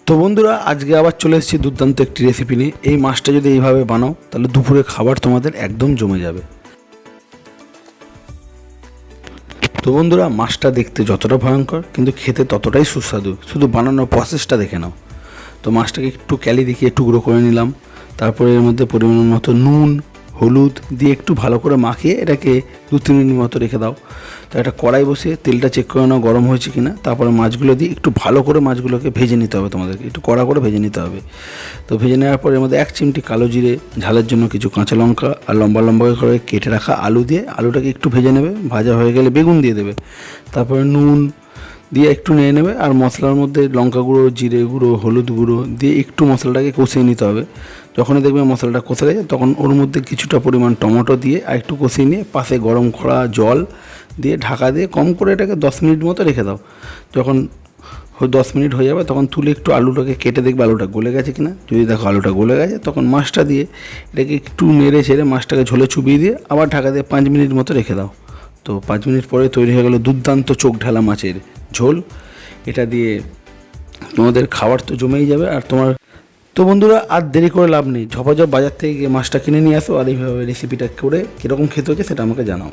তো বন্ধুরা, আজকে আবার চলে এসেছি দুর্দান্ত একটি রেসিপি নিয়ে। এই মাছটা যদি এইভাবে বানাও তাহলে দুপুরে খাবার তোমাদের একদম জমে যাবে। তো বন্ধুরা, মাছটা দেখতে যতটা ভয়ঙ্কর কিন্তু খেতে ততটাই সুস্বাদু। শুধু বানানোর প্রসেসটা দেখে নাও। তো মাছটাকে একটু ক্যালি দেখিয়ে টুকরো করে নিলাম। তারপরে এর মধ্যে পরিমাণ মতো নুন, হলুদ দিয়ে একটু ভালো করে মাখিয়ে এটাকে 2-3 মিনিট মতো রেখে দাও। তো একটা কড়াই বসিয়ে তেলটা চেক করে নাও গরম হয়েছে কিনা। তারপরে মাছগুলো দিয়ে একটু ভালো করে মাছগুলোকে ভেজে নিতে হবে, তোমাদেরকে একটু কড়া করে ভেজে নিতে হবে। তো ভেজে নেওয়ার পর এর মধ্যে 1 চিমটি কালো জিরে, ঝালের জন্য কিছু কাঁচা লঙ্কা আর লম্বা লম্বা করে কেটে রাখা আলু দিয়ে আলুটাকে একটু ভেজে নেবে। ভাজা হয়ে গেলে বেগুন দিয়ে দেবে। তারপরে নুন দিয়ে একটু নিয়ে নেবে আর মশলার মধ্যে লঙ্কা গুঁড়ো, জিরে গুঁড়ো, হলুদ গুঁড়ো দিয়ে একটু মশলাটাকে কষিয়ে নিতে হবে। যখনই দেখবে মশলাটা কষে যায় তখন ওর মধ্যে কিছুটা পরিমাণ টমেটো দিয়ে আর একটু কষিয়ে নিয়ে পাশে গরম করা জল দিয়ে ঢাকা দিয়ে কম করে এটাকে 10 মিনিট মতো রেখে দাও। যখন 10 মিনিট হয়ে যাবে তখন তুলে একটু আলুটাকে কেটে দেখবে আলুটা গলে গেছে কিনা। যদি দেখো আলুটা গলে গেছে তখন মাছটা দিয়ে এটাকে একটু নেড়ে ছেড়ে মাছটাকে ঝোলে চুবিয়ে দিয়ে আবার ঢাকা দিয়ে 5 মিনিট মতো রেখে দাও। তো 5 মিনিট পরে তৈরি হয়ে গেল দুর্দান্ত চোখ ঢালা মাছের ঝোল। এটা দিয়ে তোমাদের খাবার তো জমেই যাবে। আর তোমার তো বন্ধুরা, আর দেরি করে লাভ নেই, ঝপাঝপ বাজার থেকে গিয়ে মাছটা কিনে নিয়ে আসো আর এইভাবে রেসিপিটা করে কীরকম খেতে হচ্ছে সেটা আমাকে জানাও।